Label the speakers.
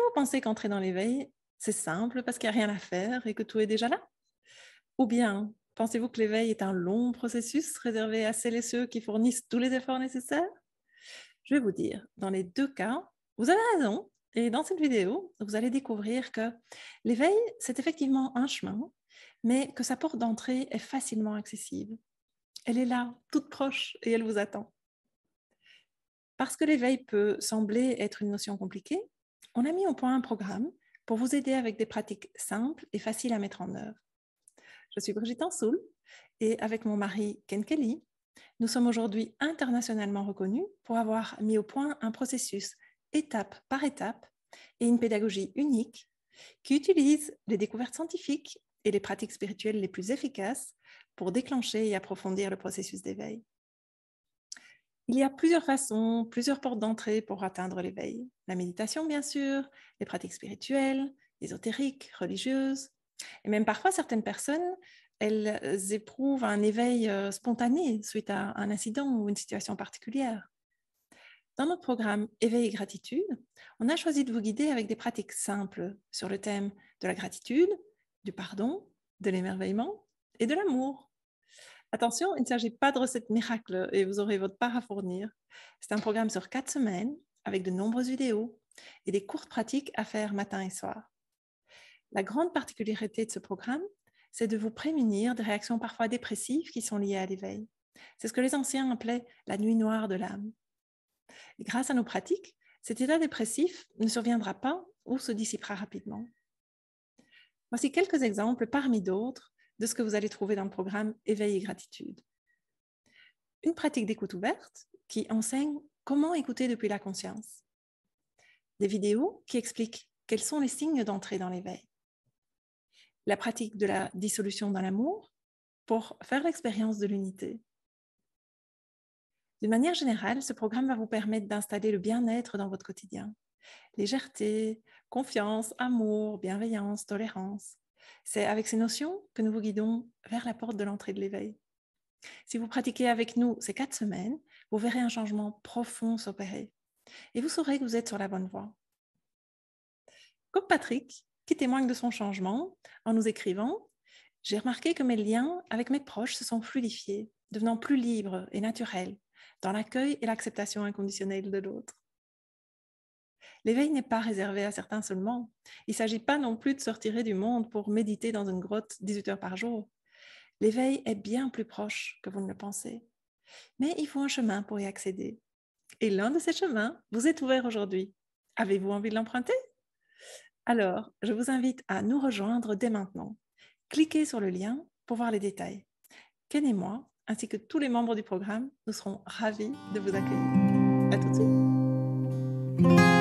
Speaker 1: vous pensez qu'entrer dans l'éveil, c'est simple parce qu'il n'y a rien à faire et que tout est déjà là? Ou bien pensez-vous que l'éveil est un long processus réservé à celles et ceux qui fournissent tous les efforts nécessaires? Je vais vous dire, dans les deux cas, vous avez raison. Et dans cette vidéo, vous allez découvrir que l'éveil, c'est effectivement un chemin, mais que sa porte d'entrée est facilement accessible. Elle est là, toute proche, et elle vous attend. Parce que l'éveil peut sembler être une notion compliquée, on a mis au point un programme pour vous aider avec des pratiques simples et faciles à mettre en œuvre. Je suis Brigitte Ansoul et avec mon mari Ken Kelly, nous sommes aujourd'hui internationalement reconnus pour avoir mis au point un processus étape par étape et une pédagogie unique qui utilise les découvertes scientifiques et les pratiques spirituelles les plus efficaces pour déclencher et approfondir le processus d'éveil. Il y a plusieurs façons, plusieurs portes d'entrée pour atteindre l'éveil. La méditation, bien sûr, les pratiques spirituelles, ésotériques, religieuses, et même parfois certaines personnes, elles éprouvent un éveil spontané suite à un incident ou une situation particulière. Dans notre programme Éveil et gratitude, on a choisi de vous guider avec des pratiques simples sur le thème de la gratitude, du pardon, de l'émerveillement et de l'amour. Attention, il ne s'agit pas de recette miracle et vous aurez votre part à fournir. C'est un programme sur 4 semaines avec de nombreuses vidéos et des courtes pratiques à faire matin et soir. La grande particularité de ce programme, c'est de vous prémunir des réactions parfois dépressives qui sont liées à l'éveil. C'est ce que les anciens appelaient la nuit noire de l'âme. Et grâce à nos pratiques, cet état dépressif ne surviendra pas ou se dissipera rapidement. Voici quelques exemples parmi d'autres de ce que vous allez trouver dans le programme Éveil et gratitude. Une pratique d'écoute ouverte qui enseigne comment écouter depuis la conscience. Des vidéos qui expliquent quels sont les signes d'entrée dans l'éveil. La pratique de la dissolution dans l'amour pour faire l'expérience de l'unité. D'une manière générale, ce programme va vous permettre d'installer le bien-être dans votre quotidien. Légèreté, confiance, amour, bienveillance, tolérance. C'est avec ces notions que nous vous guidons vers la porte de l'entrée de l'éveil. Si vous pratiquez avec nous ces 4 semaines, vous verrez un changement profond s'opérer et vous saurez que vous êtes sur la bonne voie. Comme Patrick, qui témoigne de son changement en nous écrivant, j'ai remarqué que mes liens avec mes proches se sont fluidifiés, devenant plus libres et naturels dans l'accueil et l'acceptation inconditionnelle de l'autre. L'éveil n'est pas réservé à certains seulement. Il ne s'agit pas non plus de se retirer du monde pour méditer dans une grotte 18 heures par jour. L'éveil est bien plus proche que vous ne le pensez. Mais il faut un chemin pour y accéder. Et l'un de ces chemins vous est ouvert aujourd'hui. Avez-vous envie de l'emprunter? Alors, je vous invite à nous rejoindre dès maintenant. Cliquez sur le lien pour voir les détails. Ken et moi, ainsi que tous les membres du programme, nous serons ravis de vous accueillir. À tout de suite.